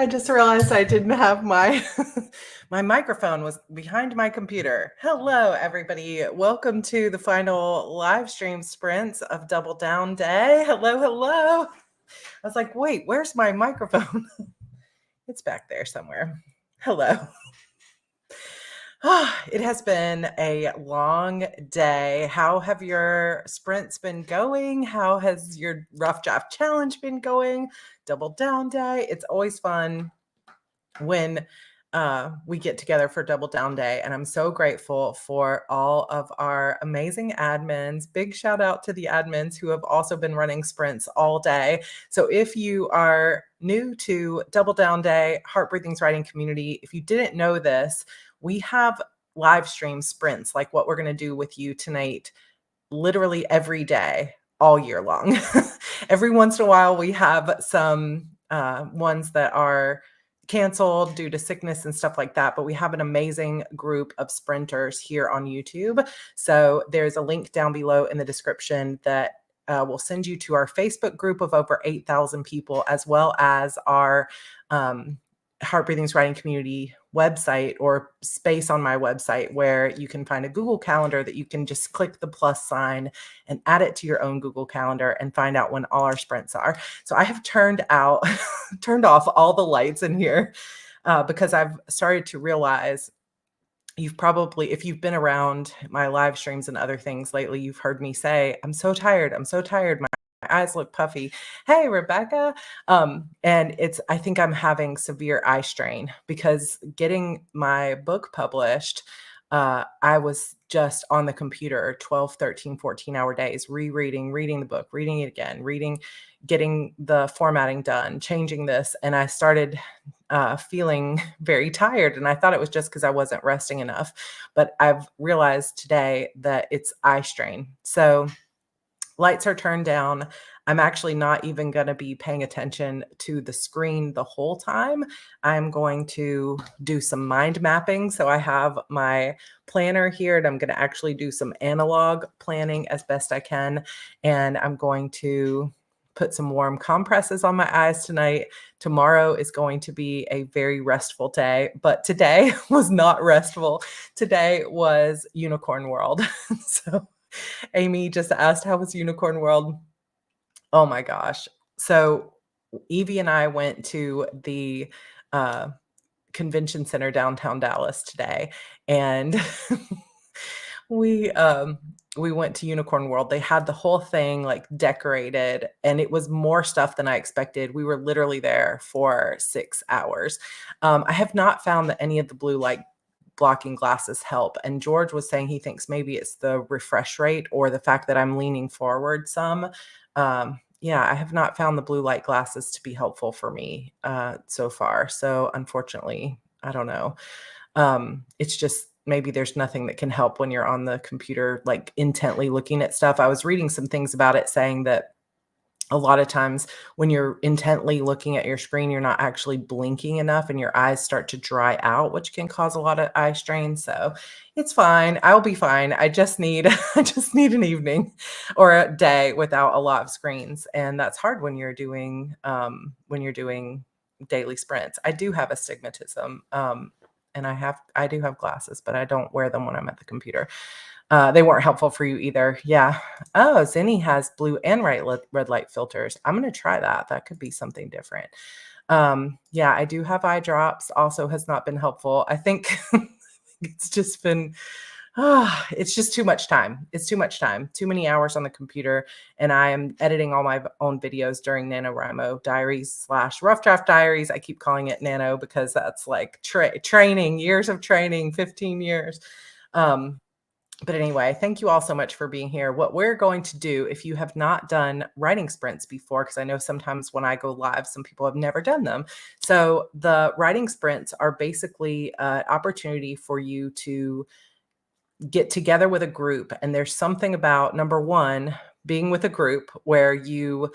I just realized I didn't have my my microphone was behind my computer. Hello, everybody. Welcome to the final live stream sprints of Double Down Day. Hello, hello. I was like, wait, where's my microphone? It's back there somewhere. Hello. It has been a long day. How have your sprints been going? How has your rough draft challenge been going? Double Down Day. It's always fun when we get together for Double Down Day. And I'm so grateful for all of our amazing admins. Big shout out to the admins who have also been running sprints all day. So if you are new to Double Down Day, Heart Breathing's writing community, if you didn't know this, we have live stream sprints like what we're going to do with you tonight, literally every day, all year long. Every once in a while, we have some ones that are canceled due to sickness and stuff like that, but we have an amazing group of sprinters here on YouTube. So there's a link down below in the description that will send you to our Facebook group of over 8,000 people, as well as our Heart Breathing's writing community website or space on my website where you can find a Google Calendar that you can just click the plus sign and add it to your own Google Calendar and find out when all our sprints are. So I have turned off all the lights in here because I've started to realize you've probably, if you've been around my live streams and other things lately, you've heard me say, I'm so tired. I'm so tired. My eyes look puffy. Hey, Rebecca. And I think I'm having severe eye strain because getting my book published, I was just on the computer 12, 13, 14-hour days, reading the book, reading it again, getting the formatting done, changing this. And I started feeling very tired. And I thought it was just because I wasn't resting enough. But I've realized today that it's eye strain. So lights are turned down. I'm actually not even going to be paying attention to the screen the whole time. I'm going to do some mind mapping. So I have my planner here and I'm going to actually do some analog planning as best I can. And I'm going to put some warm compresses on my eyes tonight. Tomorrow is going to be a very restful day, but today was not restful. Today was Unicorn World. So Amy just asked, how was Unicorn World? Oh my gosh. So Evie and I went to the convention center downtown Dallas today, and we went to Unicorn World. They had the whole thing like decorated, and it was more stuff than I expected. We were literally there for 6 hours. I have not found that any of the blue light blocking glasses help. And George was saying he thinks maybe it's the refresh rate or the fact that I'm leaning forward some. Yeah, I have not found the blue light glasses to be helpful for me so far. So unfortunately, I don't know. It's just maybe there's nothing that can help when you're on the computer, like intently looking at stuff. I was reading some things about it saying that a lot of times when you're intently looking at your screen, you're not actually blinking enough and your eyes start to dry out, which can cause a lot of eye strain. So it's fine. I'll be fine. I just need an evening or a day without a lot of screens. And that's hard when you're doing daily sprints. I do have astigmatism. And I do have glasses, but I don't wear them when I'm at the computer. They weren't helpful for you either. Yeah. Oh, Zinni has blue and red light filters. I'm going to try that. That could be something different. Yeah, I do have eye drops. Also has not been helpful. I think it's just been, it's just too much time. It's too much time, too many hours on the computer. And I am editing all my own videos during NaNoWriMo diaries / rough draft diaries. I keep calling it Nano because that's like training, years of training, 15 years. But anyway, thank you all so much for being here. What we're going to do, if you have not done writing sprints before, because I know sometimes when I go live, some people have never done them. So the writing sprints are basically an opportunity for you to get together with a group. And there's something about, number one, being with a group where you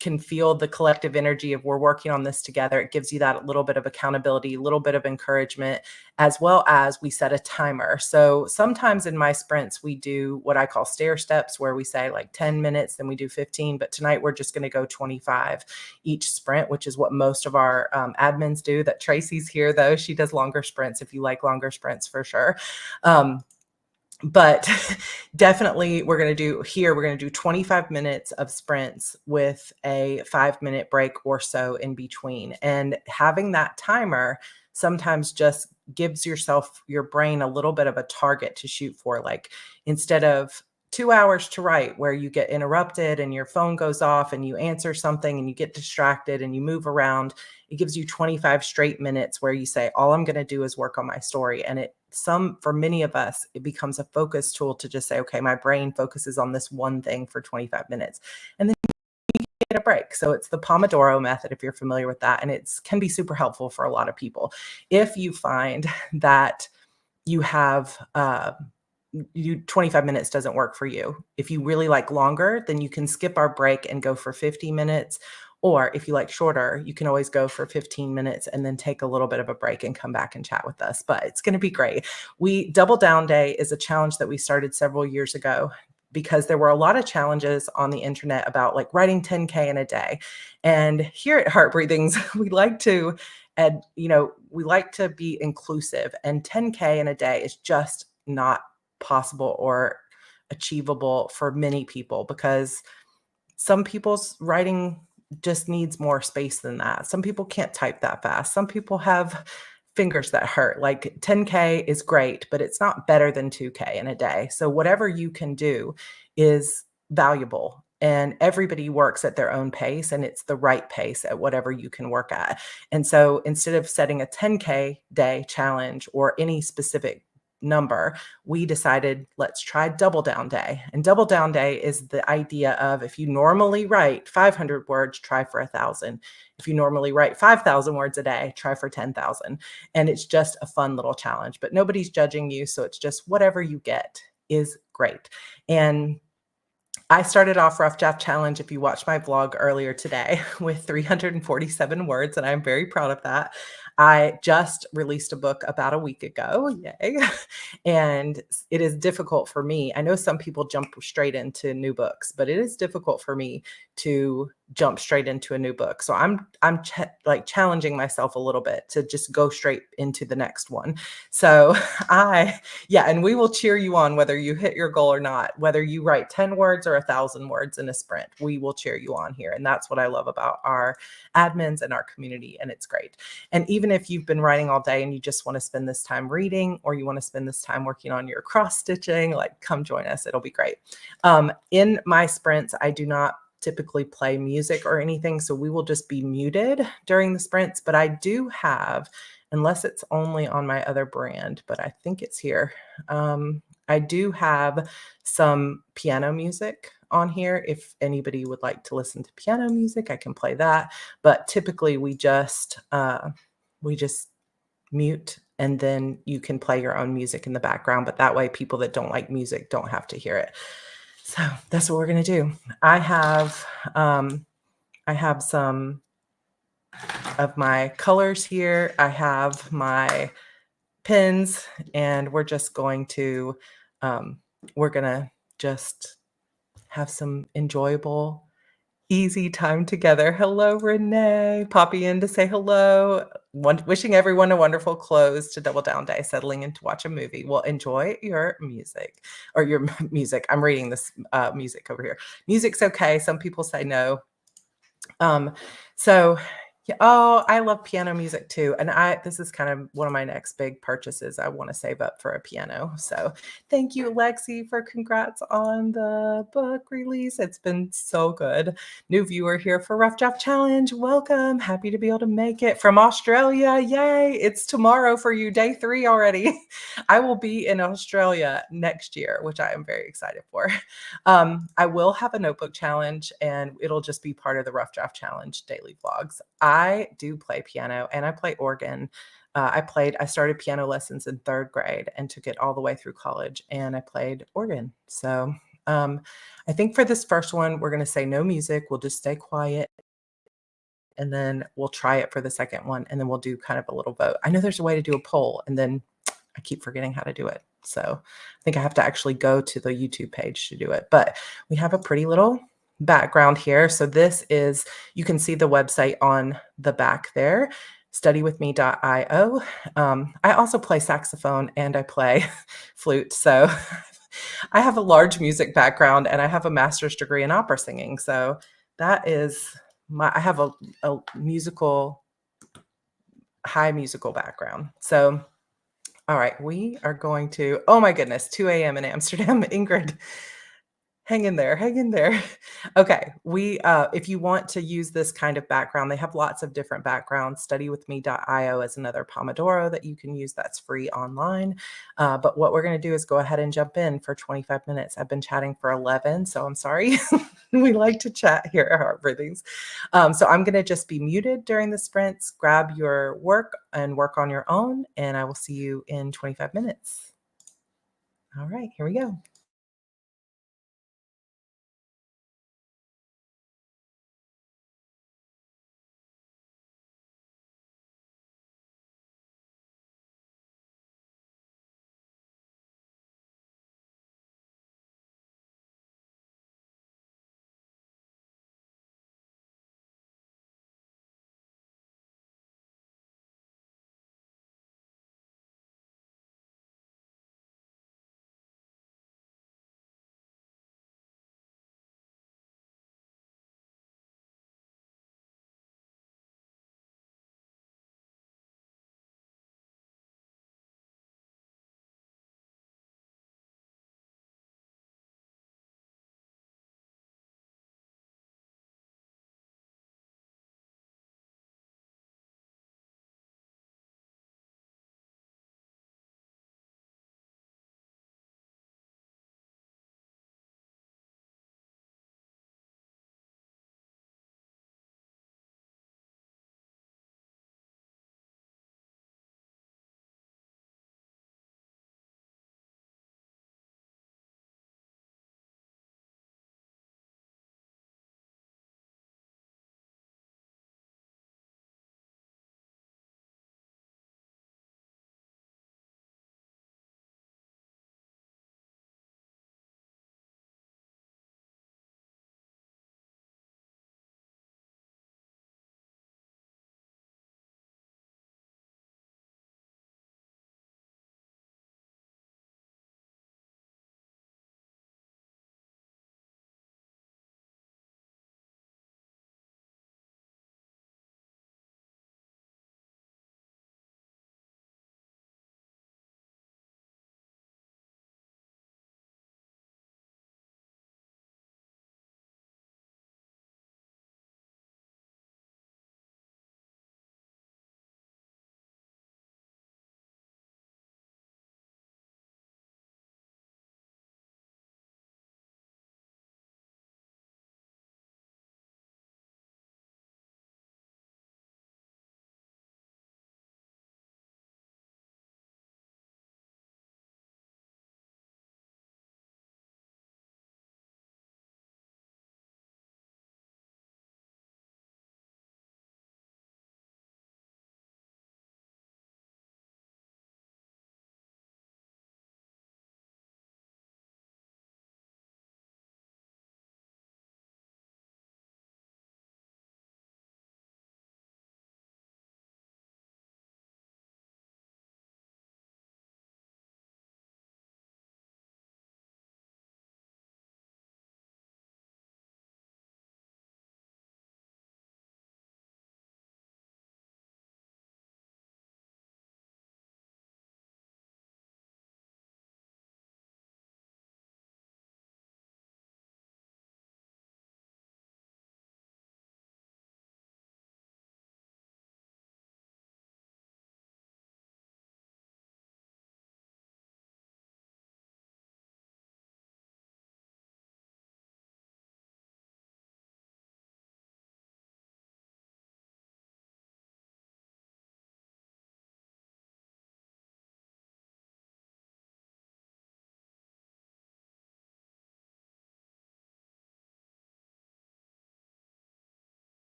can feel the collective energy of we're working on this together. It gives you that little bit of accountability, a little bit of encouragement, as well as we set a timer. So sometimes in my sprints, we do what I call stair steps, where we say like 10 minutes, then we do 15. But tonight we're just going to go 25 each sprint, which is what most of our admins do. That Tracy's here, though. She does longer sprints if you like longer sprints for sure. But definitely we're going to do 25 minutes of sprints with a 5-minute break or so in between. And having that timer sometimes just gives your brain a little bit of a target to shoot for. Like instead of 2 hours to write where you get interrupted and your phone goes off and you answer something and you get distracted and you move around, it gives you 25 straight minutes where you say, all I'm going to do is work on my story. And for many of us, it becomes a focus tool to just say, okay, my brain focuses on this one thing for 25 minutes. And then you get a break. So it's the Pomodoro method, if you're familiar with that. And it can be super helpful for a lot of people. If you find that you have 25 minutes doesn't work for you. If you really like longer, then you can skip our break and go for 50 minutes. Or if you like shorter, you can always go for 15 minutes and then take a little bit of a break and come back and chat with us. But it's going to be great. Double Down Day is a challenge that we started several years ago because there were a lot of challenges on the internet about like writing 10K in a day. And here at Heart Breathings, we like to be inclusive, and 10K in a day is just not possible or achievable for many people because some people's writing just needs more space than that. Some people can't type that fast. Some people have fingers that hurt. Like 10K is great, but it's not better than 2K in a day. So whatever you can do is valuable. And everybody works at their own pace, and it's the right pace at whatever you can work at. And so instead of setting a 10K day challenge or any specific number, we decided let's try Double Down Day. And Double Down Day is the idea of if you normally write 500 words, try for 1,000. If you normally write 5,000 words a day, try for 10,000. And it's just a fun little challenge, but nobody's judging you. So it's just whatever you get is great. And I started off Rough Draft Challenge, if you watched my vlog earlier today, with 347 words, and I'm very proud of that. I just released a book about a week ago, yay. And it is difficult for me. I know some people jump straight into new books, but it is difficult for me to jump straight into a new book. So I'm challenging myself a little bit to just go straight into the next one. So and we will cheer you on whether you hit your goal or not, whether you write 10 words or 1,000 words in a sprint, we will cheer you on here. And that's what I love about our admins and our community. And it's great. And even if you've been writing all day and you just want to spend this time reading, or you want to spend this time working on your cross stitching, like come join us. It'll be great. In my sprints, I do not typically play music or anything, so we will just be muted during the sprints. But I do have, unless it's only on my other brand, but I think it's here. I do have some piano music on here. If anybody would like to listen to piano music, I can play that. But typically we just mute, and then you can play your own music in the background. But that way people that don't like music don't have to hear it. So that's what we're going to do. I have some of my colors here. I have my pens, and we're just going to, just have some enjoyable, easy time together. Hello, Renee. Poppy in to say hello. Wishing everyone a wonderful close to Double Down Day, settling in to watch a movie. Well, enjoy your music or your music. I'm reading this music over here. Music's okay. Some people say no. I love piano music too. And this is kind of one of my next big purchases. I want to save up for a piano. So thank you, Lexi, for congrats on the book release. It's been so good. New viewer here for Rough Draft Challenge. Welcome. Happy to be able to make it from Australia. Yay. It's tomorrow for you. Day 3 already. I will be in Australia next year, which I am very excited for. I will have a notebook challenge, and it'll just be part of the Rough Draft Challenge daily vlogs. I do play piano and I play organ. I started piano lessons in 3rd grade and took it all the way through college, and I played organ. So I think for this first one, we're going to say no music. We'll just stay quiet and then we'll try it for the second one and then we'll do kind of a little vote. I know there's a way to do a poll and then I keep forgetting how to do it. So I think I have to actually go to the YouTube page to do it. But we have a pretty little background here. So this is, you can see the website on the back there, studywithme.io. I also play saxophone and I play flute. So I have a large music background and I have a master's degree in opera singing. So that is I have a high musical background. So all right, we are going to, oh my goodness, 2 a.m. in Amsterdam. Ingrid, hang in there, hang in there. Okay, if you want to use this kind of background, they have lots of different backgrounds. Studywithme.io is another Pomodoro that you can use that's free online. But what we're going to do is go ahead and jump in for 25 minutes. I've been chatting for 11, so I'm sorry. We like to chat here at Heart Breathings. So I'm going to just be muted during the sprints. Grab your work and work on your own, and I will see you in 25 minutes. All right, here we go.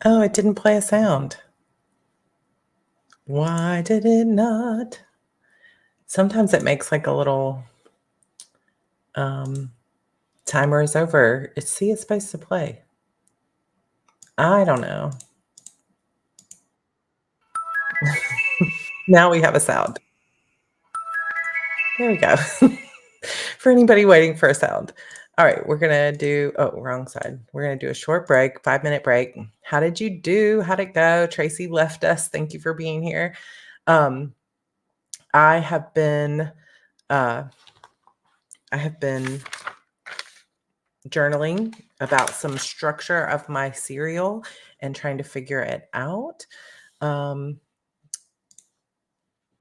Oh, it didn't play a sound. Why did it not? Sometimes it makes like a little um, timer is over. It's supposed to play. I don't know. Now we have a sound. There we go. For anybody waiting for a sound. All right, we're gonna do wrong side. We're gonna do a short break, 5-minute break. How did you do? How'd it go? Tracy left us. Thank you for being here. Um, I have been uh I have been journaling about some structure of my cereal and trying to figure it out. Um,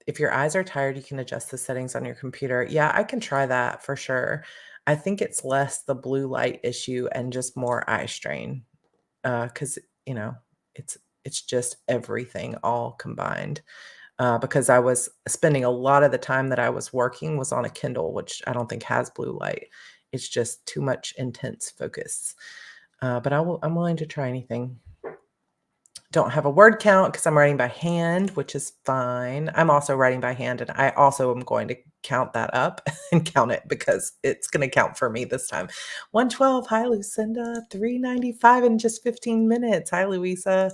if your eyes are tired, you can adjust the settings on your computer. Yeah, I can try that for sure. I think it's less the blue light issue and just more eye strain. Because you know, it's just everything all combined. Because I was spending a lot of the time that I was working was on a Kindle, which I don't think has blue light. It's just too much intense focus. But I'm willing to try anything. Don't have a word count because I'm writing by hand, which is fine. I'm also writing by hand, and I also am going to count that up and count it because it's going to count for me this time. 112. Hi, Lucinda. 395 in just 15 minutes. Hi, Louisa.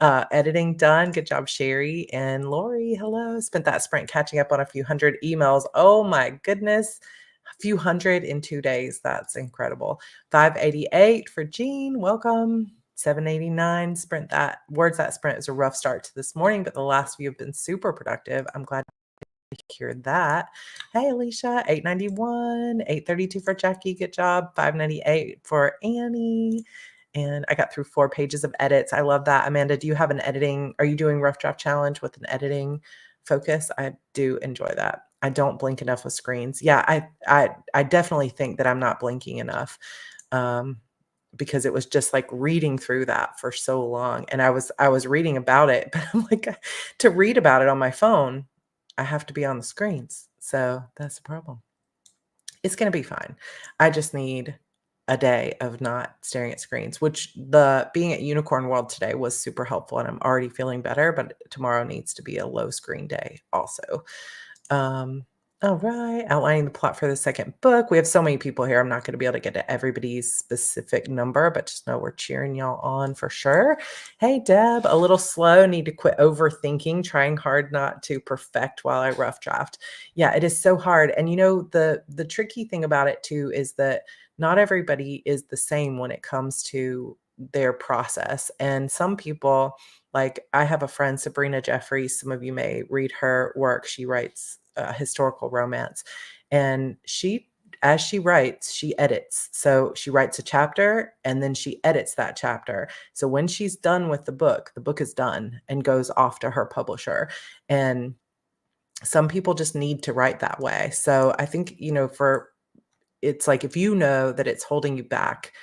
Editing done. Good job, Sherry and Lori. Hello. Spent that sprint catching up on a few hundred emails. Oh my goodness. A few hundred in 2 days. That's incredible. 588 for Jean. Welcome. 789 sprint that words that sprint is a rough start to this morning, but the last few have been super productive. I'm glad to hear that. Hey, Alicia, 891, 832 for Jackie. Good job. 598 for Annie. And I got through 4 pages of edits. I love that. Amanda, do you have are you doing rough draft challenge with an editing focus? I do enjoy that. I don't blink enough with screens. Yeah, I definitely think that I'm not blinking enough. Because it was just like reading through that for so long. And I was reading about it, but I'm like, to read about it on my phone, I have to be on the screens. So that's the problem. It's going to be fine. I just need a day of not staring at screens, which the being at Unicorn World today was super helpful. And I'm already feeling better, but tomorrow needs to be a low screen day also. All right, outlining the plot for the second book. We have so many people here. I'm not going to be able to get to everybody's specific number, but just know we're cheering y'all on for sure. Hey, Deb, a little slow. Need to quit overthinking, trying hard not to perfect while I rough draft. Yeah, it is so hard. And you know, the tricky thing about it too is that not everybody is the same when it comes to their process. And some people, like I have a friend, Sabrina Jeffries. Some of you may read her work. She writes historical romance. And as she writes, she edits. So she writes a chapter and then she edits that chapter. So when she's done with the book is done and goes off to her publisher. And some people just need to write that way. So I think, it's like if you know that it's holding you back,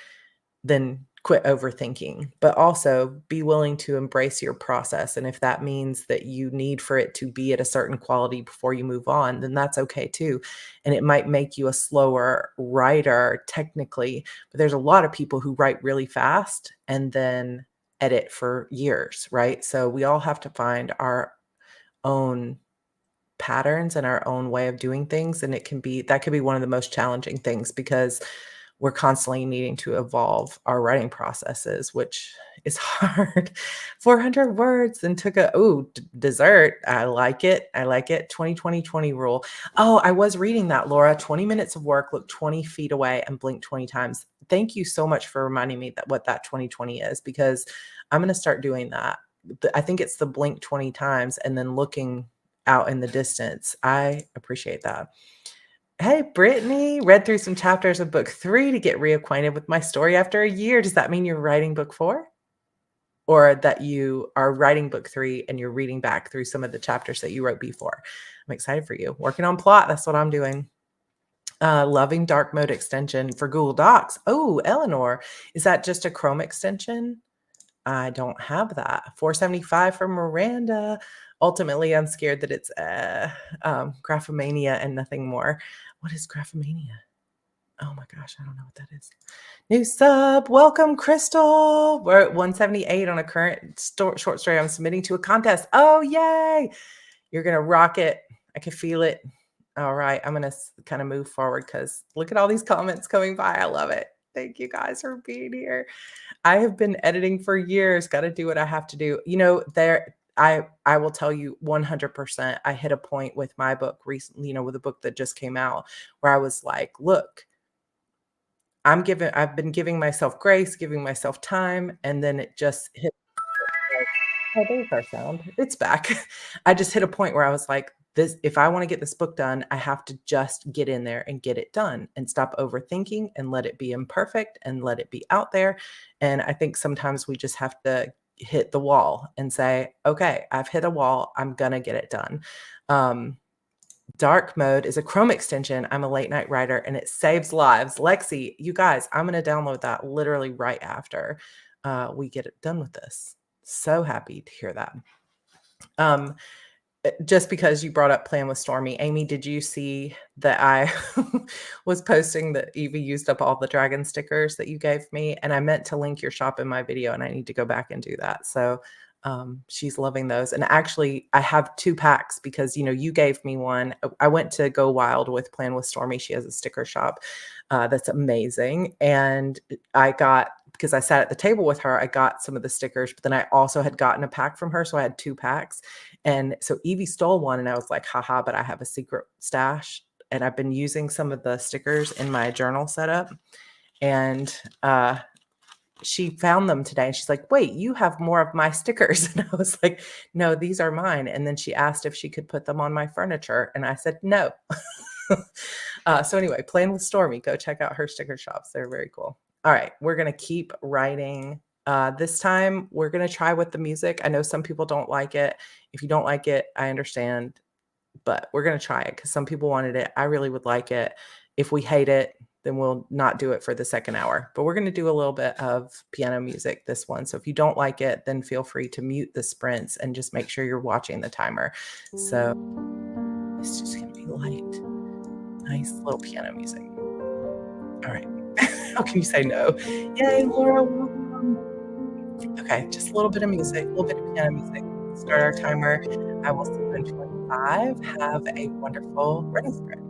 then quit overthinking, but also be willing to embrace your process. And if that means that you need for it to be at a certain quality before you move on, then that's okay too. And it might make you a slower writer technically, but there's a lot of people who write really fast and then edit for years, right? So we all have to find our own patterns and our own way of doing things. And that could be one of the most challenging things because we're constantly needing to evolve our writing processes, which is hard. 400 words and took dessert. I like it. I like it. 20 rule. Oh, I was reading that, Laura. 20 minutes of work, look 20 feet away and blink 20 times. Thank you so much for reminding me that what that 2020 is, because I'm going to start doing that. I think it's the blink 20 times and then looking out in the distance. I appreciate that. Hey, Brittany, read through some chapters of book 3 to get reacquainted with my story after a year. Does that mean you're writing book 4? Or that you are writing book 3 and you're reading back through some of the chapters that you wrote before? I'm excited for you. Working on plot. That's what I'm doing. Loving dark mode extension for Google Docs. Oh, Eleanor, is that just a Chrome extension? I don't have that. 475 for Miranda. Ultimately, I'm scared that it's Graphomania and nothing more. What is Graphomania? Oh my gosh, I don't know what that is. New sub. Welcome, Crystal. We're at 178 on a current short story I'm submitting to a contest. Oh, yay. You're going to rock it. I can feel it. All right. I'm going to kind of move forward because look at all these comments coming by. I love it. Thank you guys for being here. I have been editing for years. Got to do what I have to do. You know, I will tell you 100%. I hit a point with my book recently, you know, with a book that just came out where I was like, look, I've been giving myself grace, giving myself time, and then it just hit like, oh, there's our sound. It's back. I just hit a point where I was like, this, if I want to get this book done, I have to just get in there and get it done and stop overthinking and let it be imperfect and let it be out there. And I think sometimes we just have to hit the wall and say, okay, I've hit a wall. I'm gonna get it done. Dark mode is a Chrome extension. I'm a late night writer and it saves lives. Lexi, you guys, I'm going to download that literally right after we get it done with this. So happy to hear that. Just because you brought up Plan with Stormy, Amy, did you see that I was posting that Evie used up all the dragon stickers that you gave me? And I meant to link your shop in my video and I need to go back and do that. So she's loving those. And actually, I have 2 packs because, you know, you gave me one. I went to Go Wild with Plan with Stormy. She has a sticker shop that's amazing. And I got, because I sat at the table with her, I got some of the stickers, but then I also had gotten a pack from her. So I had 2 packs. And so Evie stole one and I was like, haha, but I have a secret stash. And I've been using some of the stickers in my journal setup. And she found them today and she's like, wait, you have more of my stickers. And I was like, no, these are mine. And then she asked if she could put them on my furniture. And I said, no. So anyway, Plan with Stormy, go check out her sticker shops. They're very cool. All right, we're going to keep writing. This time we're going to try with the music. I know some people don't like it. If you don't like it, I understand, but we're going to try it because some people wanted it. I really would like it. If we hate it, then we'll not do it for the second hour. But we're going to do a little bit of piano music this one. So if you don't like it, then feel free to mute the sprints and just make sure you're watching the timer. So it's just going to be light. Nice little piano music. All right. How can you say no? Yay, Laura, welcome. Okay, just a little bit of music, a little bit of piano music. Start our timer. I will see you in 25. Have a wonderful running sprint.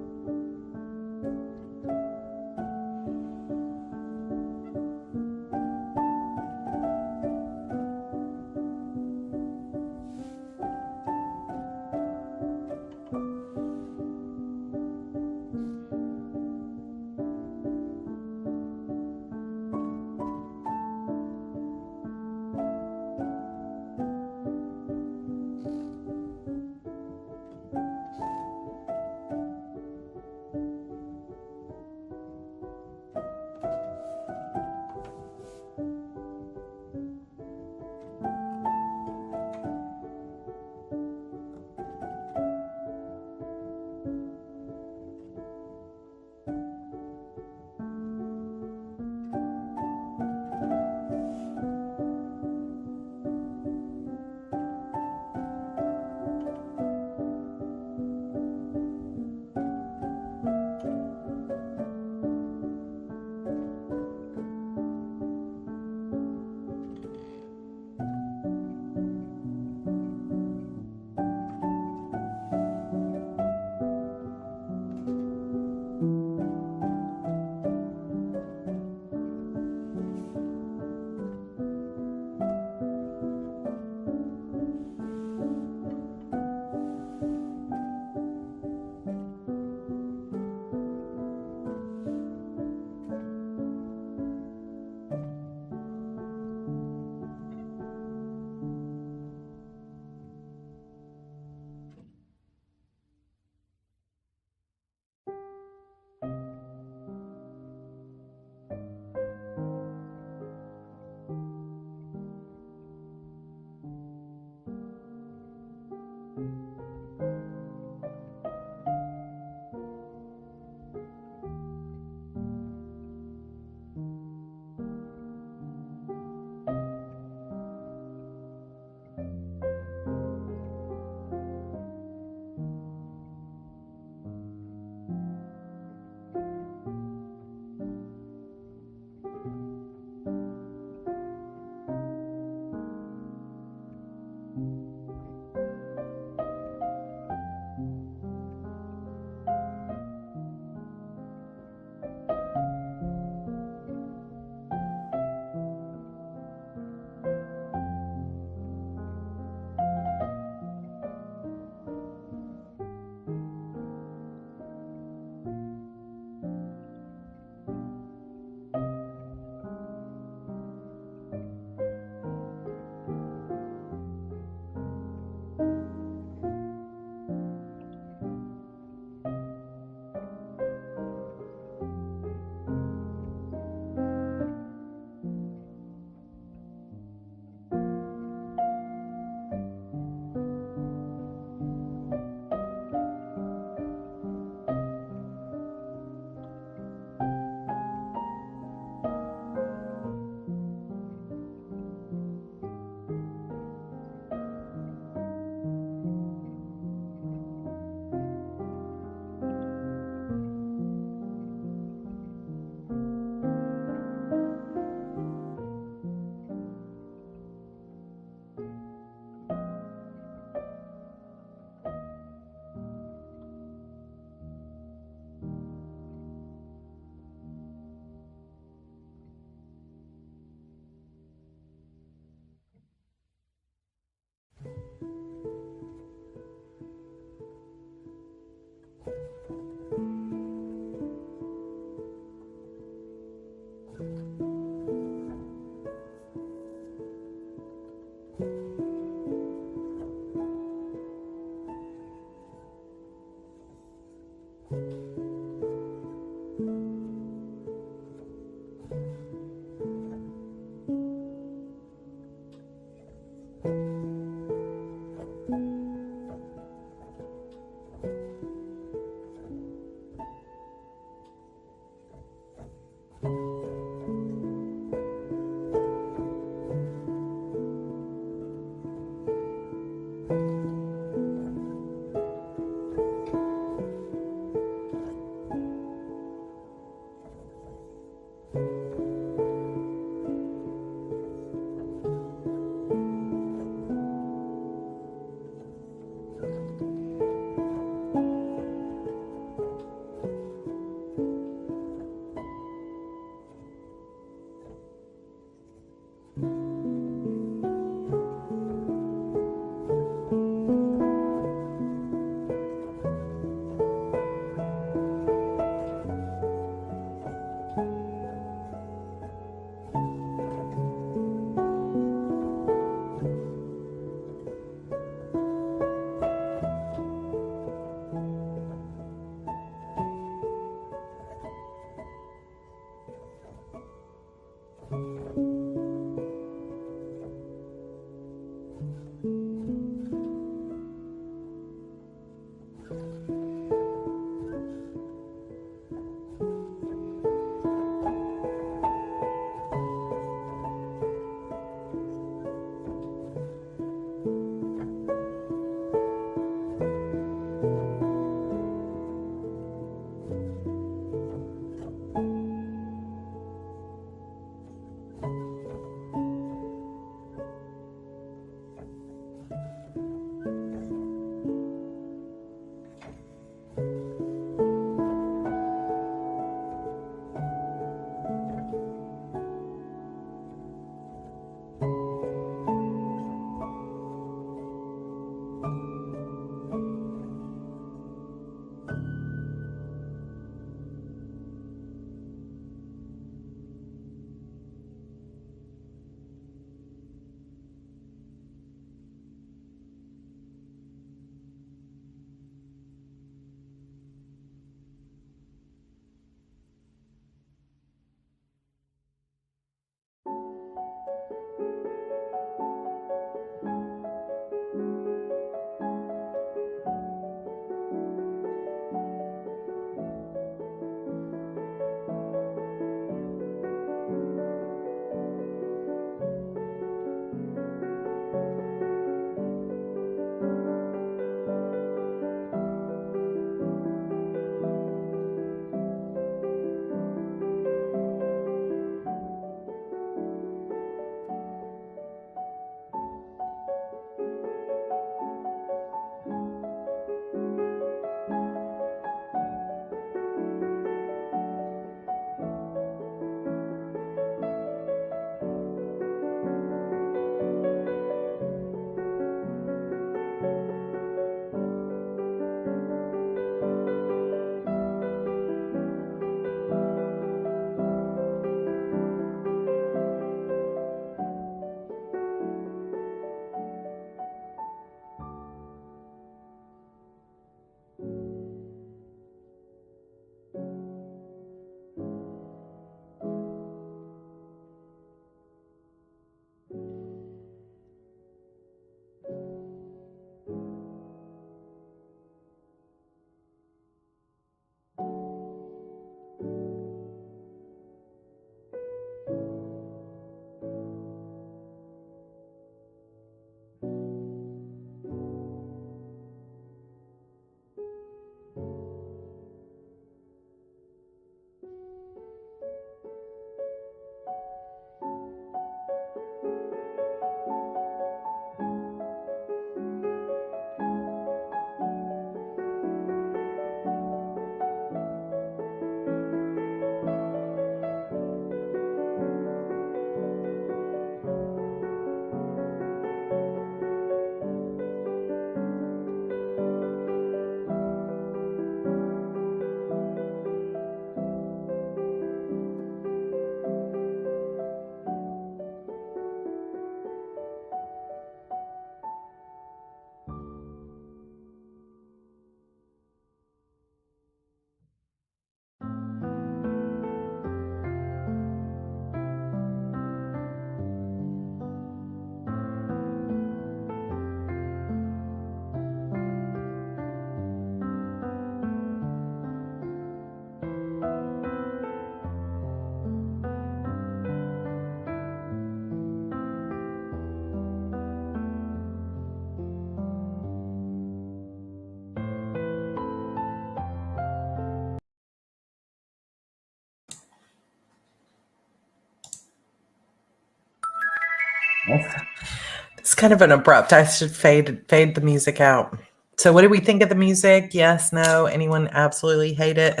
It's kind of an abrupt. I should fade the music out. So what do we think of the music? Yes, no, anyone absolutely hate it?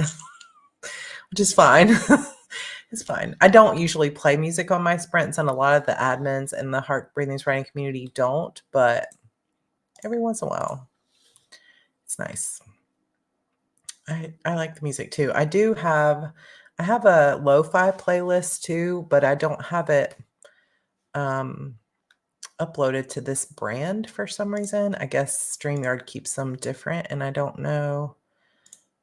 Which is fine. It's fine. I don't usually play music on my sprints, and a lot of the admins in the Heart Breathing Writing community don't, but every once in a while, it's nice. I like the music too. I have a lo-fi playlist too, but I don't have it um uploaded to this brand for some reason. I guess StreamYard keeps them different, and I don't know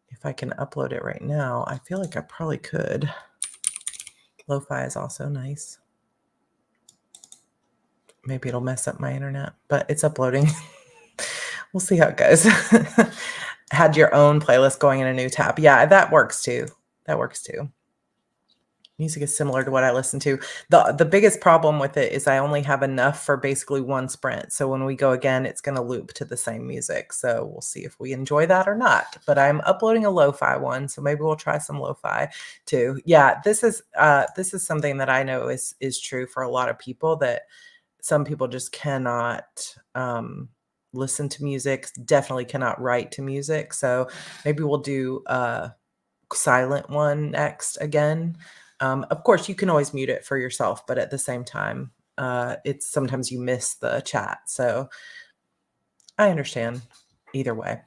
if I can upload it right now. I feel like I probably could. Lo-fi is also nice. Maybe it'll mess up my internet, but it's uploading. We'll see how it goes. Had your own playlist going in a new tab. Yeah, that works too. That works too. Music is similar to what I listen to. The biggest problem with it is I only have enough for basically one sprint. So when we go again, it's going to loop to the same music. So we'll see if we enjoy that or not. But I'm uploading a lo-fi one, so maybe we'll try some lo-fi too. Yeah, this is something that I know is true for a lot of people, that some people just cannot listen to music, definitely cannot write to music. So maybe we'll do silent one next again. Of course, you can always mute it for yourself, but at the same time, it's sometimes you miss the chat. So I understand either way.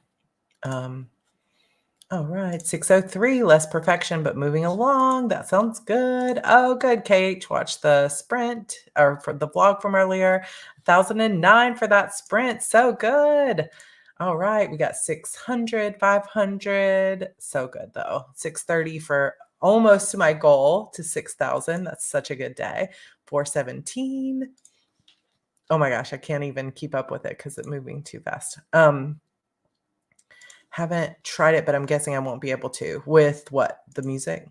All right, 603, less perfection, but moving along. That sounds good. Oh, good, Kate. Watch the sprint or for the vlog from earlier. 1009 for that sprint. So good. All right, we got 600, 500. So good, though. 630 for almost to my goal to 6,000. That's such a good day. 417. Oh my gosh, I can't even keep up with it because it's moving too fast. Haven't tried it, but I'm guessing I won't be able to with what? The music?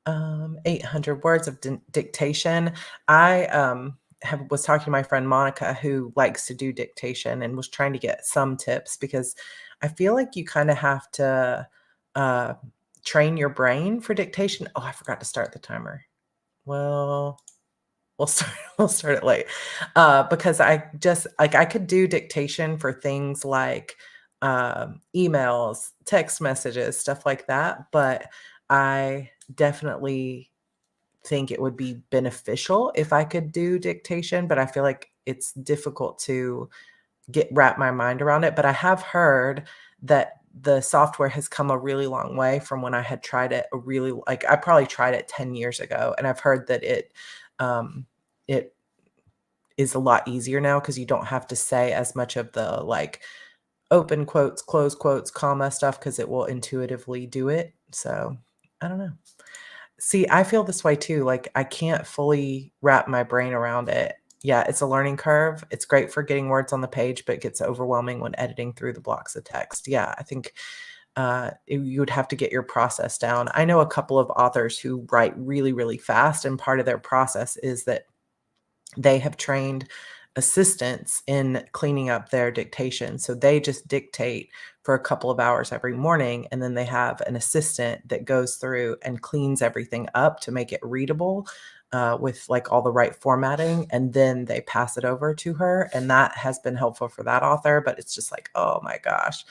800 words of dictation. I was talking to my friend Monica, who likes to do dictation, and was trying to get some tips, because I feel like you kind of have to uh, train your brain for dictation. Oh, I forgot to start the timer. Well, we'll start it late, because I just like I could do dictation for things like emails, text messages, stuff like that. But I definitely think it would be beneficial if I could do dictation. But I feel like it's difficult to wrap my mind around it. But I have heard that the software has come a really long way from when I had tried it. I probably tried it 10 years ago, and I've heard that it is a lot easier now, because you don't have to say as much of the like open quotes, close quotes, comma stuff, because it will intuitively do it. So I don't know. See, I feel this way too. Like I can't fully wrap my brain around it. Yeah, it's a learning curve. It's great for getting words on the page, but it gets overwhelming when editing through the blocks of text. Yeah, I think you would have to get your process down. I know a couple of authors who write really, really fast, and part of their process is that they have trained assistants in cleaning up their dictation. So they just dictate for a couple of hours every morning, and then they have an assistant that goes through and cleans everything up to make it readable, with like all the right formatting, and then they pass it over to her. And that has been helpful for that author. But it's just like, oh my gosh.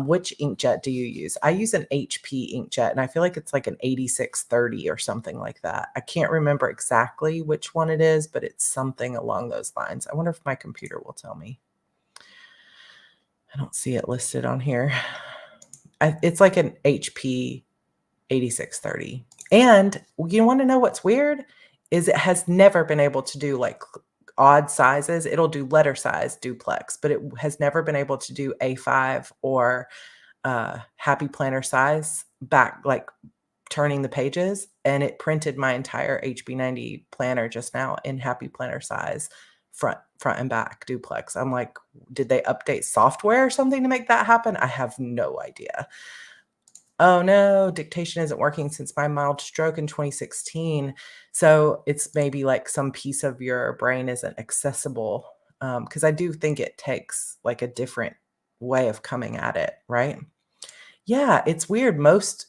Which inkjet do you use? I use an HP inkjet, and I feel like it's like an 8630 or something like that. I can't remember exactly which one it is, but it's something along those lines. I wonder if my computer will tell me. I don't see it listed on here. It's like an HP 8630. And you want to know what's weird? Is it has never been able to do like odd sizes. It'll do letter size duplex, but it has never been able to do A5 or Happy Planner size back, like turning the pages. And it printed my entire HB90 planner just now in Happy Planner size, front and back duplex. I'm like, did they update software or something to make that happen? I have no idea. Oh no, dictation isn't working since my mild stroke in 2016. So it's maybe like some piece of your brain isn't accessible. Because I do think it takes like a different way of coming at it, right? Yeah, it's weird. Most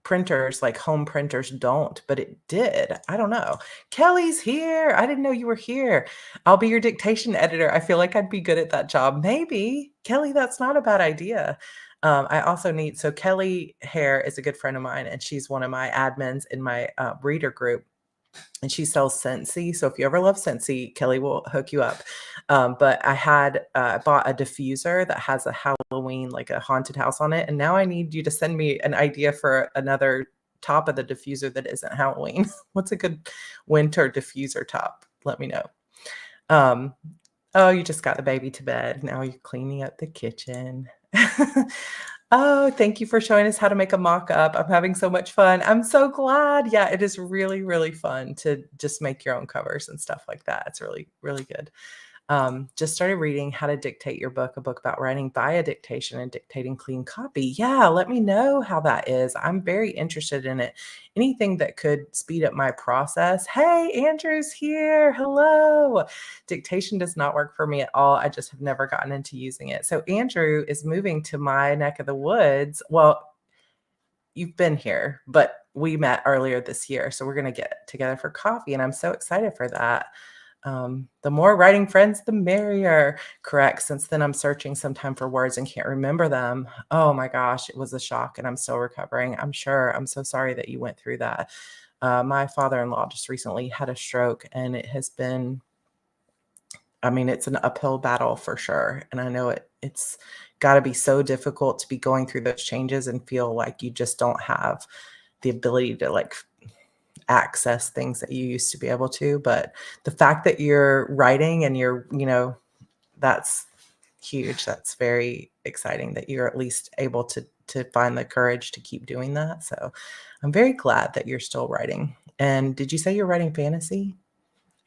printers, like home printers, don't, but it did. I don't know. Kelly's here. I didn't know you were here. I'll be your dictation editor. I feel like I'd be good at that job. Maybe. Kelly, that's not a bad idea. I also need, so Kelly Hare is a good friend of mine, and she's one of my admins in my reader group. And she sells Scentsy. So if you ever love Scentsy, Kelly will hook you up. But I had bought a diffuser that has a Halloween, like a haunted house on it. And now I need you to send me an idea for another top of the diffuser that isn't Halloween. What's a good winter diffuser top? Let me know. Oh, you just got the baby to bed. Now you're cleaning up the kitchen. Oh, thank you for showing us how to make a mock-up. I'm having so much fun. I'm so glad. Yeah, it is really, really fun to just make your own covers and stuff like that. It's really, really good. Just started reading How to Dictate Your Book, a book about writing via dictation and dictating clean copy. Yeah, let me know how that is. I'm very interested in it. Anything that could speed up my process. Hey, Andrew's here. Hello. Dictation does not work for me at all. I just have never gotten into using it. So Andrew is moving to my neck of the woods. Well, you've been here, but we met earlier this year. So we're going to get together for coffee, and I'm so excited for that. The more writing friends, the merrier. Correct. Since then, I'm searching sometime for words and can't remember them. Oh my gosh, it was a shock, and I'm still recovering. I'm sure. I'm so sorry that you went through that. My father-in-law just recently had a stroke, and it has been, I mean, it's an uphill battle for sure. And I know it's got to be so difficult to be going through those changes and feel like you just don't have the ability to like access things that you used to be able to. But the fact that you're writing and you're, that's huge. That's very exciting that you're at least able to find the courage to keep doing that. So I'm very glad that you're still writing. And did you say you're writing fantasy?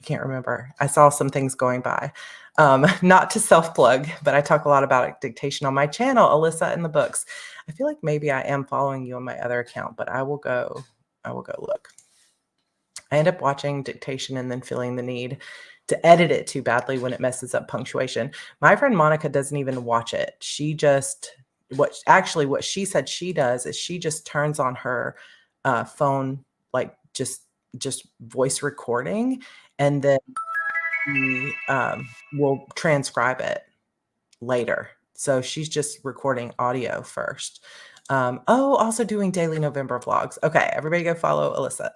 I can't remember. I saw some things going by. Not to self-plug, but I talk a lot about dictation on my channel, Alyssa in the Books. I feel like maybe I am following you on my other account, but I will go look. I end up watching dictation and then feeling the need to edit it too badly when it messes up punctuation. My friend Monica doesn't even watch it. She just, what she said she does is she just turns on her phone, like just voice recording, and then she will transcribe it later. So she's just recording audio first. Also doing daily November vlogs. Okay, everybody go follow Alyssa.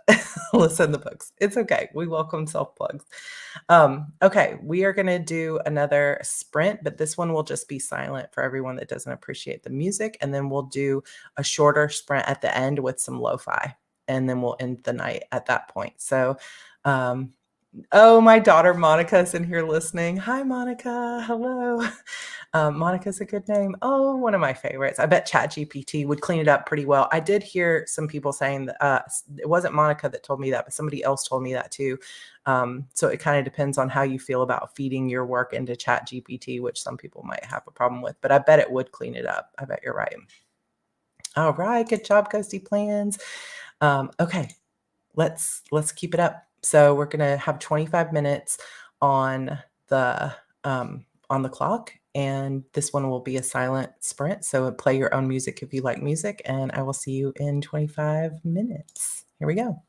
Alyssa in the Books. It's okay. We welcome self-plugs. Okay, we are going to do another sprint, but this one will just be silent for everyone that doesn't appreciate the music. And then we'll do a shorter sprint at the end with some lo-fi. And then we'll end the night at that point. So, oh, my daughter Monica's in here listening. Hi, Monica. Hello. Monica's a good name. Oh, one of my favorites. I bet ChatGPT would clean it up pretty well. I did hear some people saying that it wasn't Monica that told me that, but somebody else told me that too. So it kind of depends on how you feel about feeding your work into ChatGPT, which some people might have a problem with, but I bet it would clean it up. I bet you're right. All right. Good job, Ghosty Plans. Okay. Let's keep it up. So we're gonna have 25 minutes on the clock, and this one will be a silent sprint. So play your own music if you like music, and I will see you in 25 minutes. Here we go.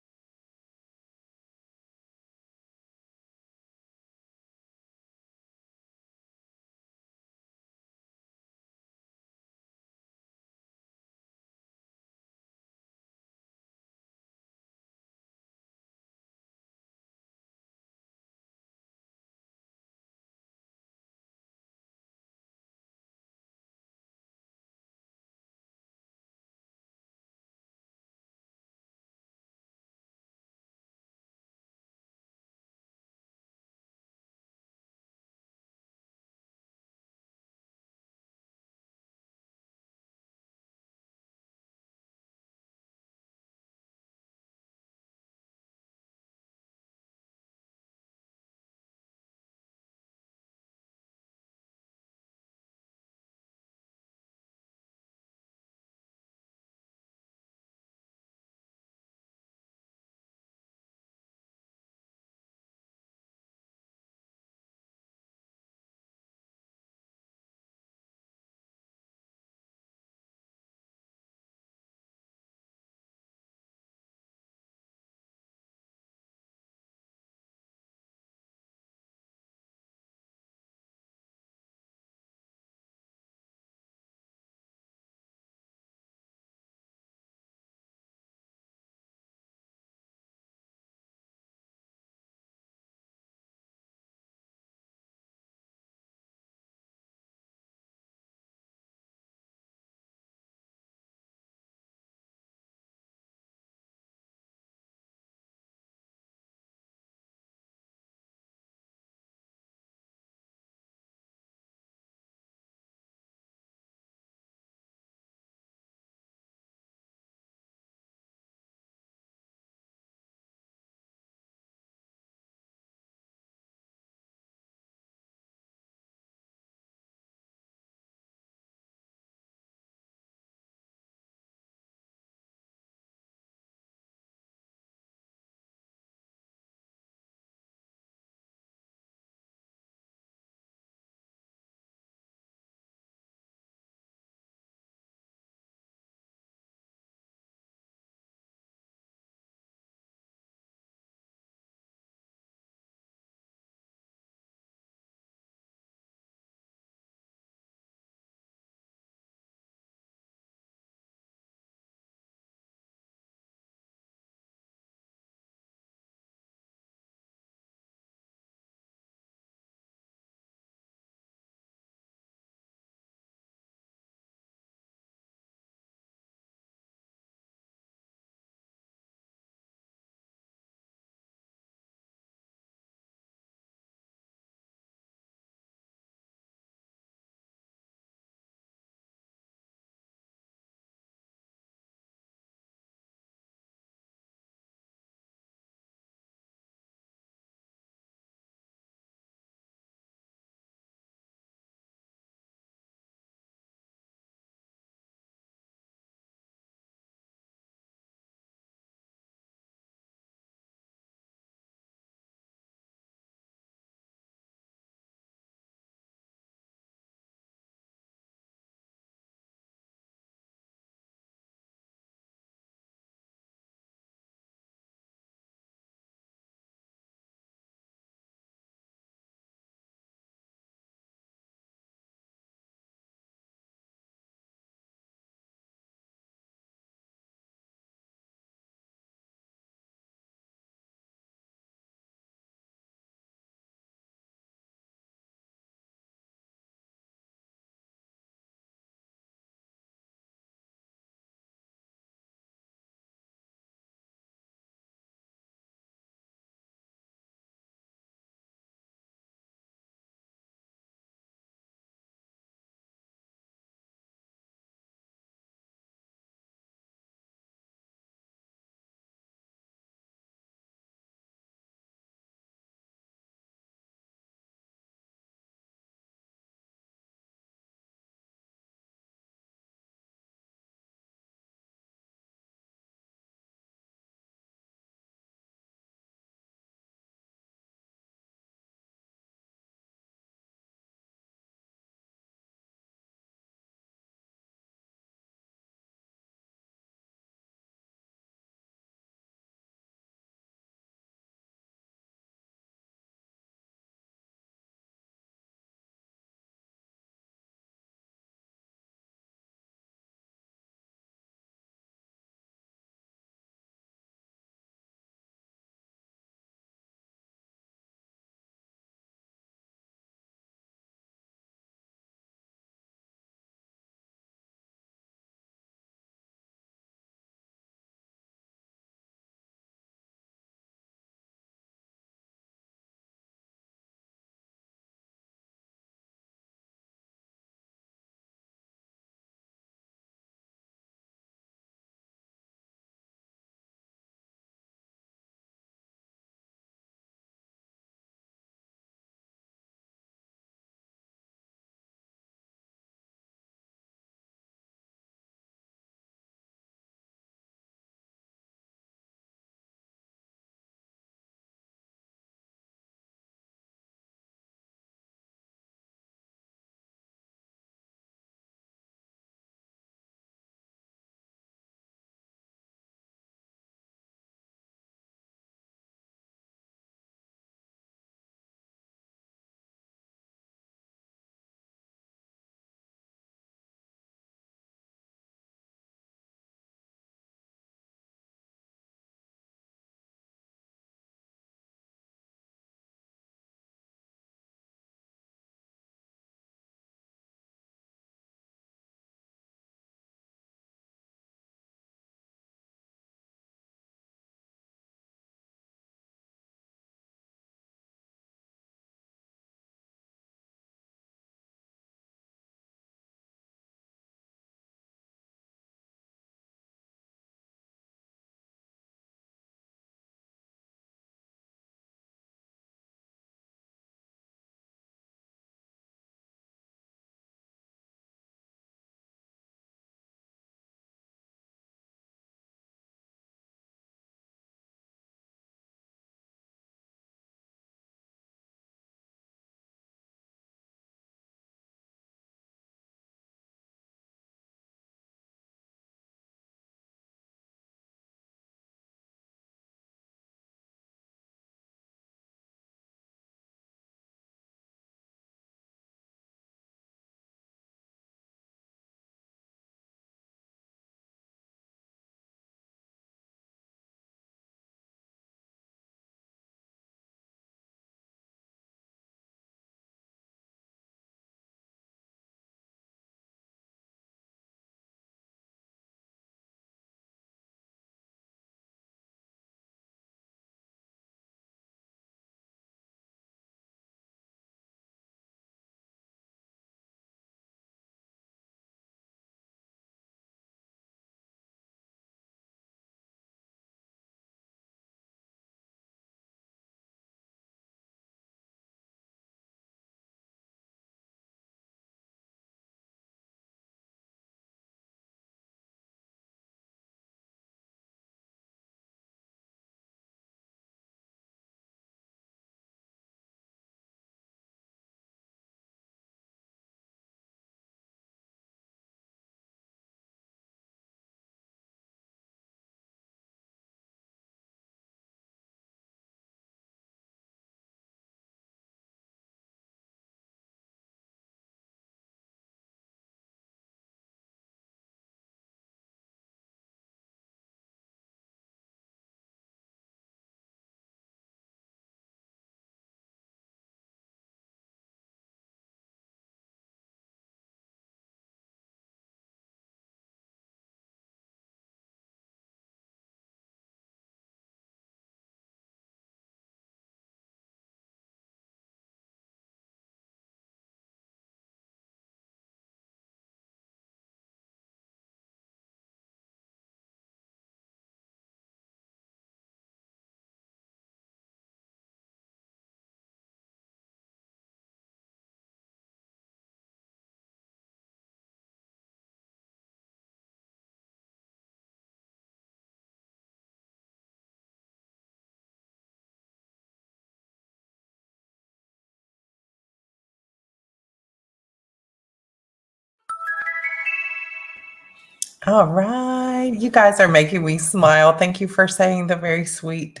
All right. You guys are making me smile. Thank you for saying the very sweet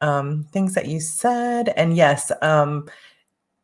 things that you said. And yes,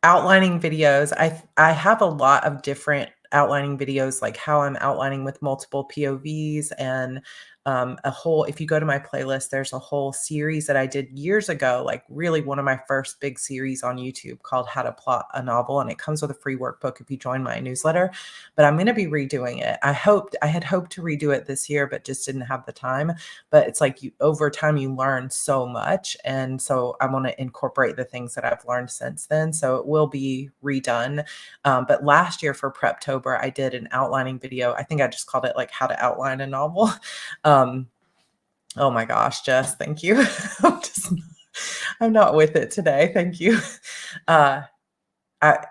outlining videos. I have a lot of different outlining videos, like how I'm outlining with multiple POVs and a whole, if you go to my playlist, there's a whole series that I did years ago, like really one of my first big series on YouTube called How to Plot a Novel. And it comes with a free workbook if you join my newsletter. But I'm going to be redoing it. I had hoped to redo it this year, but just didn't have the time. But it's like over time you learn so much, and so I want to incorporate the things that I've learned since then, so it will be redone. But last year for Preptober I did an outlining video. I think I just called it like how to outline a novel. um, oh my gosh, Jess, thank you. I'm not with it today, thank you. uh,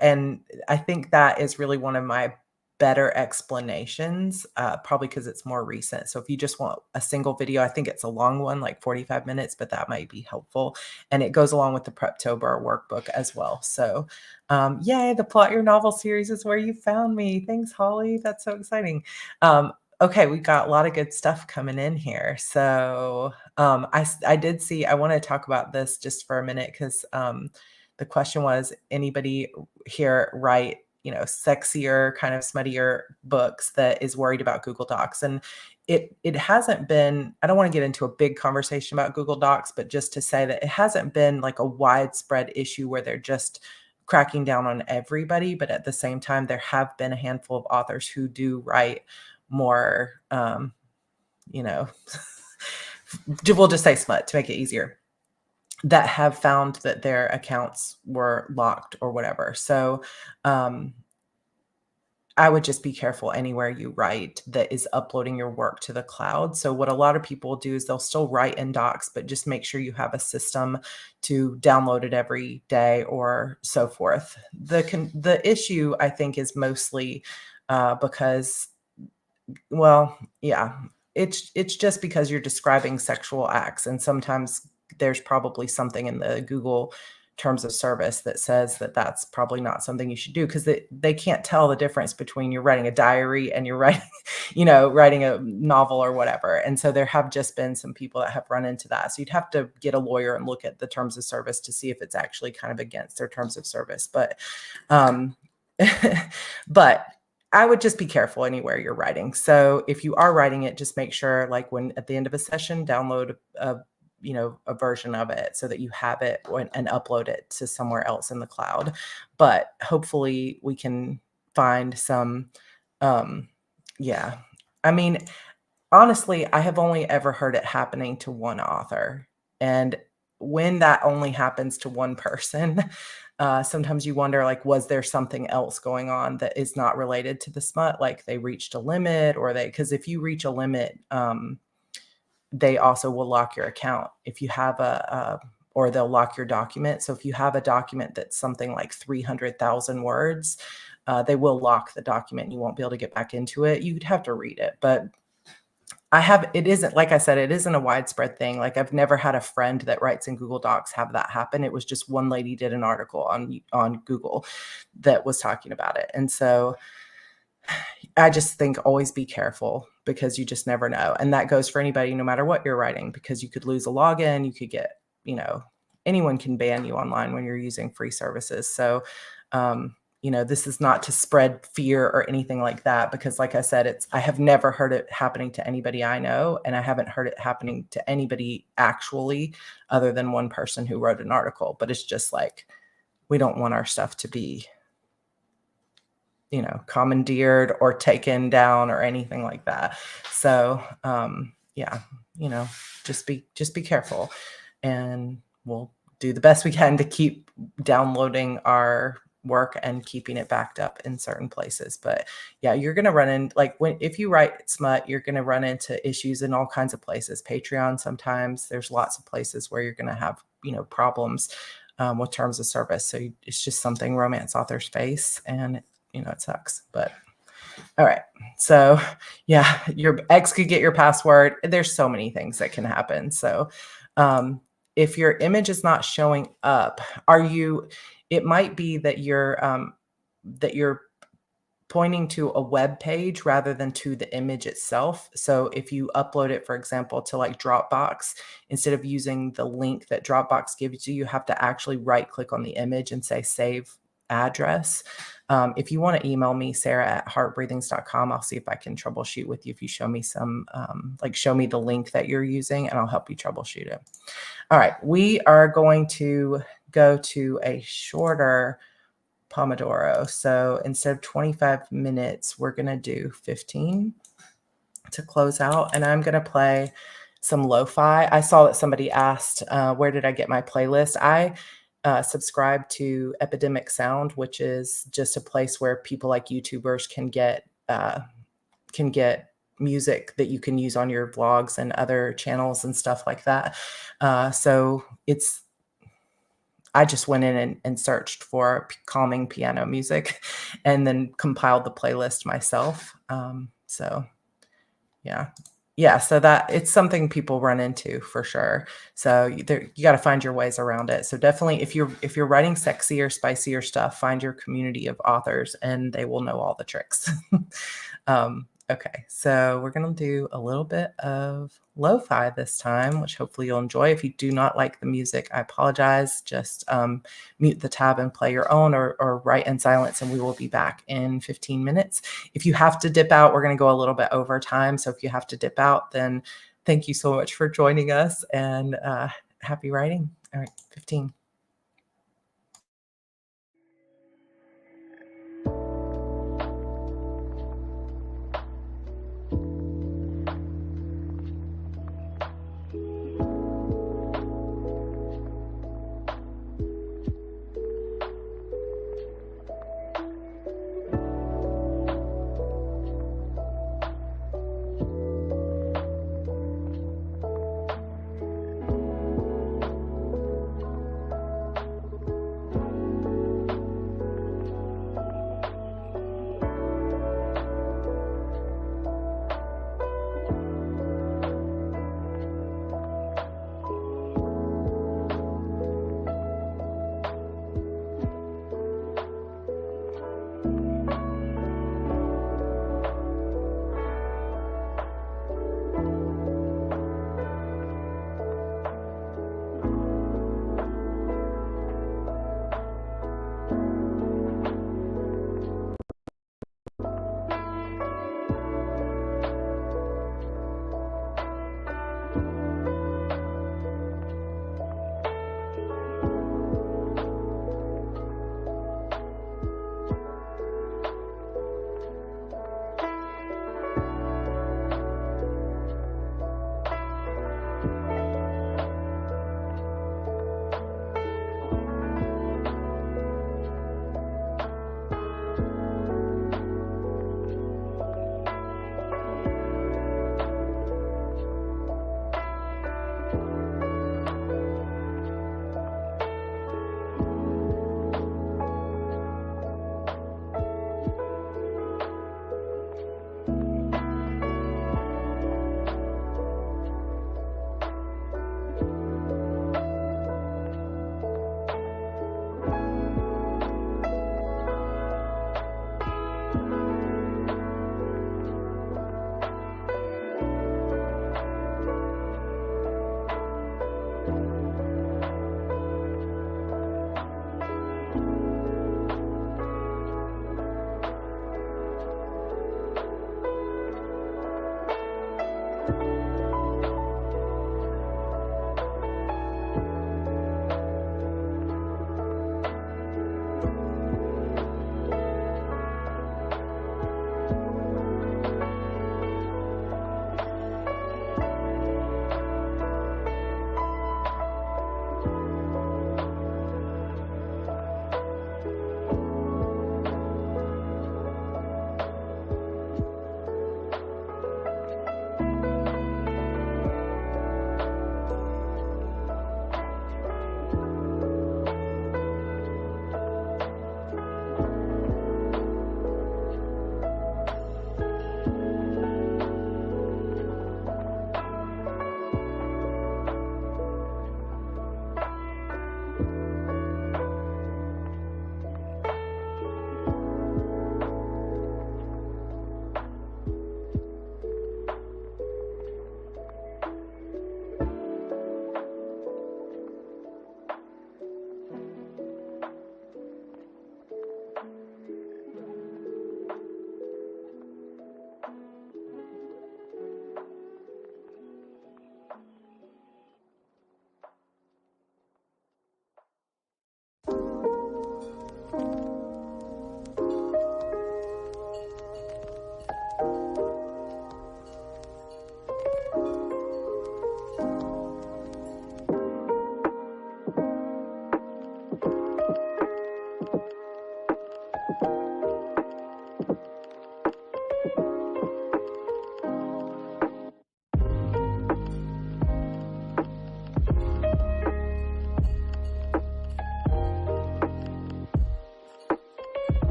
and I think that is really one of my better explanations, probably because it's more recent. So if you just want a single video, I think it's a long one, like 45 minutes, but that might be helpful. And it goes along with the Preptober workbook as well. So yay, the Plot Your Novel series is where you found me. Thanks, Holly. That's so exciting. Okay, we got a lot of good stuff coming in here. So I did see, I want to talk about this just for a minute because the question was, anybody here write, sexier, kind of smuttier books that is worried about Google Docs? And it hasn't been, I don't want to get into a big conversation about Google Docs, but just to say that it hasn't been like a widespread issue where they're just cracking down on everybody. But at the same time, there have been a handful of authors who do write more, you know, we'll just say smut to make it easier, that have found that their accounts were locked or whatever. So I would just be careful anywhere you write that is uploading your work to the cloud. So what a lot of people do is they'll still write in Docs, but just make sure you have a system to download it every day or so forth. The issue, I think, is mostly because, well, yeah, it's just because you're describing sexual acts, and sometimes there's probably something in the Google terms of service that says that that's probably not something you should do, because they can't tell the difference between you're writing a diary and you're writing, writing a novel or whatever. And so there have just been some people that have run into that. So you'd have to get a lawyer and look at the terms of service to see if it's actually kind of against their terms of service. But, but I would just be careful anywhere you're writing. So if you are writing it, just make sure, like, when at the end of a session, download a version of it so that you have it and upload it to somewhere else in the cloud. But hopefully we can find some, yeah. I mean, honestly, I have only ever heard it happening to one author. And when that only happens to one person, sometimes you wonder, like, was there something else going on that is not related to the smut? Like they reached a limit, or because if you reach a limit, they also will lock your account if you have or they'll lock your document. So if you have a document that's something like 300,000 words, they will lock the document. You won't be able to get back into it. You'd have to read it, but it isn't, like I said, it isn't a widespread thing. Like, I've never had a friend that writes in Google Docs have that happen. It was just one lady did an article on Google that was talking about it. And so I just think always be careful, because you just never know. And that goes for anybody, no matter what you're writing, because you could lose a login, you could get, anyone can ban you online when you're using free services. So, this is not to spread fear or anything like that, because like I said, I have never heard it happening to anybody I know. And I haven't heard it happening to anybody actually, other than one person who wrote an article. But it's just like, we don't want our stuff to be, commandeered or taken down or anything like that. So, yeah, just be careful, and we'll do the best we can to keep downloading our work and keeping it backed up in certain places. But yeah, you're going to run in, like, if you write smut, you're going to run into issues in all kinds of places. Patreon, sometimes there's lots of places where you're going to have, problems with terms of service. So it's just something romance authors face, and it sucks. But all right. So yeah, your ex could get your password. There's so many things that can happen. So if your image is not showing up, it might be that your pointing to a web page rather than to the image itself. So if you upload it, for example, to like Dropbox, instead of using the link that Dropbox gives you, you have to actually right click on the image and say save address. If you want to email me, sarah@heartbreathings.com, I'll see if I can troubleshoot with you. If you show me some, like show me the link that you're using and I'll help you troubleshoot it. All right, we are going to go to a shorter Pomodoro. So instead of 25 minutes, we're going to do 15 to close out. And I'm going to play some lo-fi. I saw that somebody asked, where did I get my playlist? I subscribe to Epidemic Sound, which is just a place where people like YouTubers can get music that you can use on your vlogs and other channels and stuff like that. So I just went in and searched for calming piano music and then compiled the playlist myself. So yeah. Yeah, so that it's something people run into for sure. So you got to find your ways around it. So definitely if you're writing sexier, spicier stuff, find your community of authors and they will know all the tricks. Okay, so we're going to do a little bit of lo-fi this time, which hopefully you'll enjoy. If you do not like the music, I apologize. Just mute the tab and play your own or write in silence, and we will be back in 15 minutes. If you have to dip out, we're going to go a little bit over time. So if you have to dip out, then thank you so much for joining us and happy writing. All right, 15.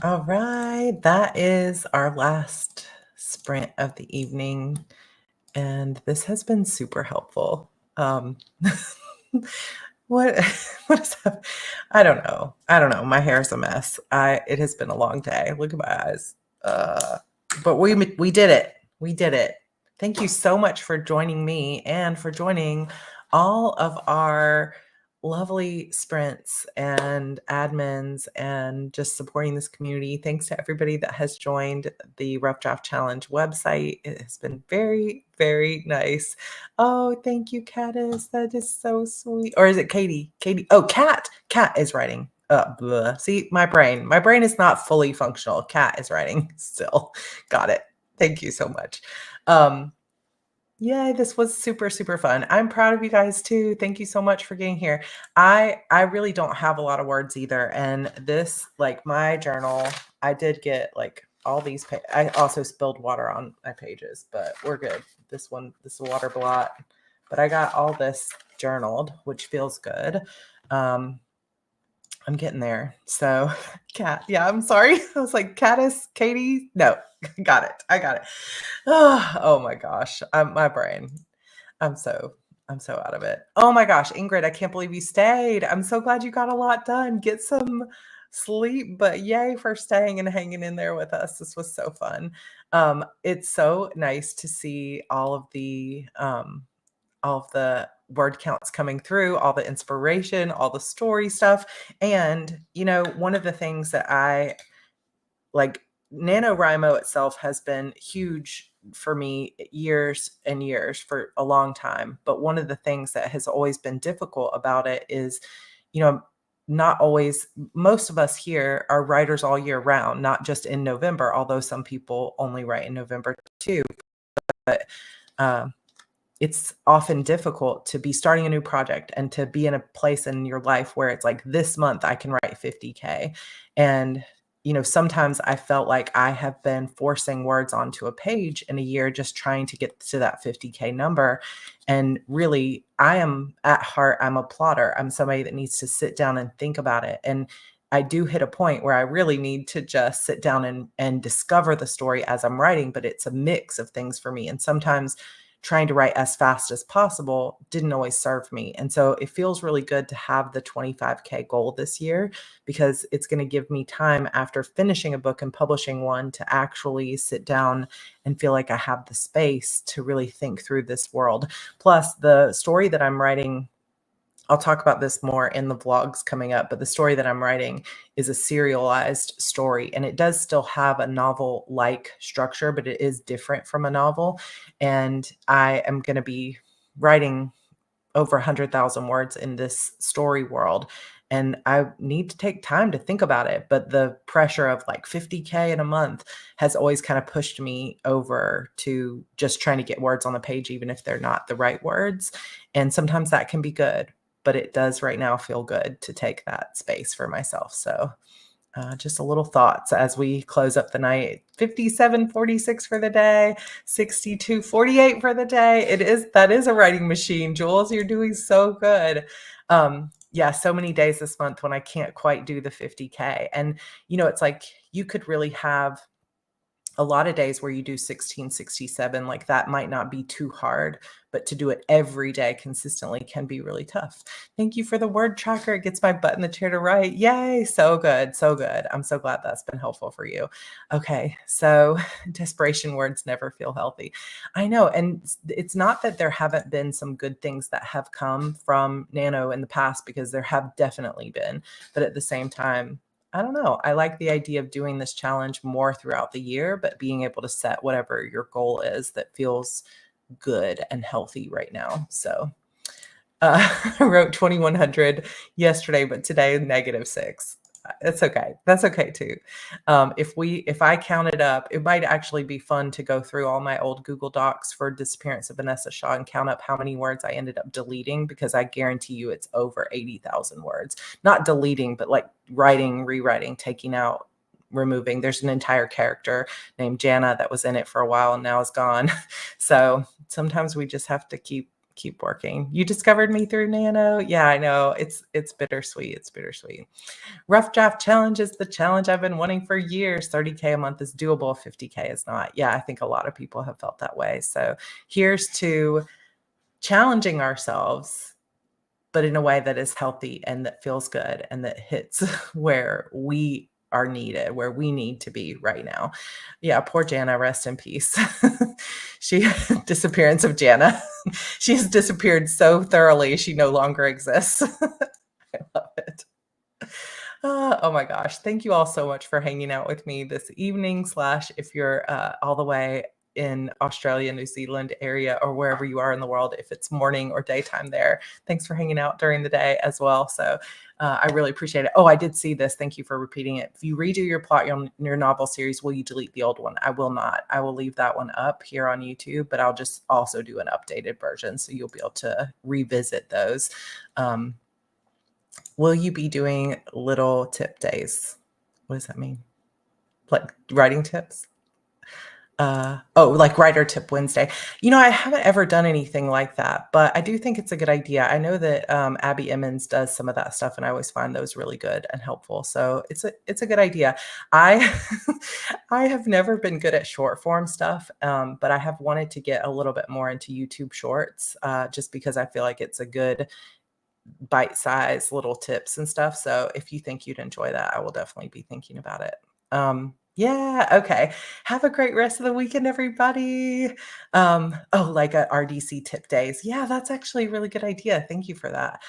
All right, that is our last sprint of the evening, and this has been super helpful. Um, what what is that? I don't know. I don't know. My hair's a mess. It has been a long day. Look at my eyes. Uh, but we did it. We did it. Thank you so much for joining me and for joining all of our lovely sprints and admins and just supporting this community. Thanks to everybody that has joined the Rough Draft Challenge website. It has been very, very nice. Oh, thank you, Caddis. That is so sweet. Or is it Katie? Katie. Oh, Kat. Kat is writing. Blah. See, my brain is not fully functional. Kat is writing still. Got it. Thank you so much. Yay, this was super, super fun. I'm proud of you guys too. Thank you so much for getting here. I really don't have a lot of words either. And this, like my journal, I did get like all these. I also spilled water on my pages, but we're good. This is a water blot. But I got all this journaled, which feels good. I'm getting there. So, Kat, yeah, I'm sorry. I was like, Caddis, Katie. No, got it. I got it. Oh my gosh. My brain. I'm so I'm so out of it. Oh my gosh, Ingrid, I can't believe you stayed. I'm so glad you got a lot done. Get some sleep, but yay for staying and hanging in there with us. This was so fun. It's so nice to see all of the word counts coming through, all the inspiration, all the story stuff. And, one of the things that I like, NaNoWriMo itself has been huge for me years and years for a long time. But one of the things that has always been difficult about it is, you know, not always, most of us here are writers all year round, not just in November, although some people only write in November too. But um, it's often difficult to be starting a new project and to be in a place in your life where it's like, this month I can write 50K. And, sometimes I felt like I have been forcing words onto a page in a year, just trying to get to that 50K number. And really, at heart, I'm a plotter. I'm somebody that needs to sit down and think about it. And I do hit a point where I really need to just sit down and discover the story as I'm writing, but it's a mix of things for me. And sometimes trying to write as fast as possible didn't always serve me. And so it feels really good to have the 25K goal this year, because it's going to give me time after finishing a book and publishing one to actually sit down and feel like I have the space to really think through this world. Plus, the story that I'm writing, I'll talk about this more in the vlogs coming up, but the story that I'm writing is a serialized story, and it does still have a novel-like structure, but it is different from a novel. And I am going to be writing over 100,000 words in this story world. And I need to take time to think about it. But the pressure of like 50K in a month has always kind of pushed me over to just trying to get words on the page, even if they're not the right words. And sometimes that can be good, but it does right now feel good to take that space for myself. So just a little thoughts as we close up the night. 57:46 for the day, 62:48 for the day. That is a writing machine. Jules, you're doing so good. Yeah, so many days this month when I can't quite do the 50K. And, it's like you could really have a lot of days where you do 1667, like that might not be too hard, but to do it every day consistently can be really tough. Thank you for the word tracker. It gets my butt in the chair to write. Yay. So good. So good. I'm so glad that's been helpful for you. Okay. So desperation words never feel healthy. I know. And it's not that there haven't been some good things that have come from Nano in the past, because there have definitely been, but at the same time, I don't know. I like the idea of doing this challenge more throughout the year, but being able to set whatever your goal is that feels good and healthy right now. So I wrote 2,100 yesterday, but today -6. That's okay. That's okay too. If I count it up, it might actually be fun to go through all my old Google Docs for Disappearance of Vanessa Shaw and count up how many words I ended up deleting, because I guarantee you it's over 80,000 words. Not deleting, but like writing, rewriting, taking out, removing. There's an entire character named Jana that was in it for a while and now is gone. So sometimes we just have to keep keep working. You discovered me through Nano. Yeah, I know. It's bittersweet. It's bittersweet. Rough draft challenge is the challenge I've been wanting for years. 30K a month is doable. 50K is not. Yeah, I think a lot of people have felt that way. So here's to challenging ourselves, but in a way that is healthy and that feels good and that hits where we are needed, where we need to be right now. Yeah, poor Jana, rest in peace. Disappearance of Jana. She has disappeared so thoroughly, she no longer exists. I love it. Oh my gosh. Thank you all so much for hanging out with me this evening, / if you're all the way in Australia, New Zealand area, or wherever you are in the world, if it's morning or daytime there. Thanks for hanging out during the day as well. So I really appreciate it. Oh, I did see this. Thank you for repeating it. If you redo your plot, your novel series, will you delete the old one? I will not. I will leave that one up here on YouTube, but I'll just also do an updated version. So you'll be able to revisit those. Will you be doing little tip days? What does that mean? Like writing tips? Like Writer Tip Wednesday. I haven't ever done anything like that, but I do think it's a good idea. I know that Abby Emmons does some of that stuff, and I always find those really good and helpful. So it's a good idea. I I have never been good at short form stuff, but I have wanted to get a little bit more into YouTube Shorts, just because I feel like it's a good bite-sized little tips and stuff. So if you think you'd enjoy that, I will definitely be thinking about it. Yeah, okay. Have a great rest of the weekend, everybody. Like a RDC tip days. Yeah, that's actually a really good idea. Thank you for that.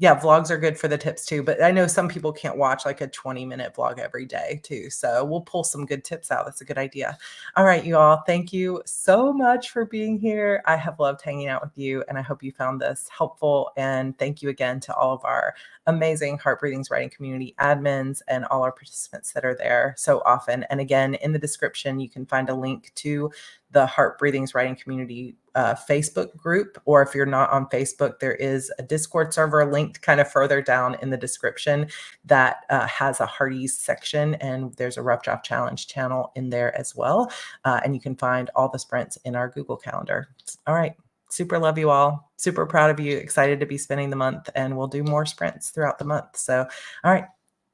Yeah, vlogs are good for the tips too, but I know some people can't watch like a 20-minute vlog every day too. So we'll pull some good tips out. That's a good idea. All right, you all, thank you so much for being here. I have loved hanging out with you, and I hope you found this helpful. And thank you again to all of our amazing Heart Breathings Writing Community admins and all our participants that are there so often. And again, in the description, you can find a link to the Heart Breathings Writing Community Facebook group, or if you're not on Facebook, there is a Discord server linked kind of further down in the description that has a Hearties section, and there's a Rough Draft Challenge channel in there as well. And you can find all the sprints in our Google Calendar. All right. Super love you all. Super proud of you. Excited to be spending the month, and we'll do more sprints throughout the month. So, all right.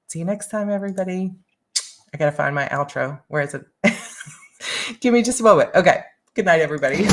See you next time, everybody. I got to find my outro. Where is it? Give me just a moment. Okay. Good night, everybody.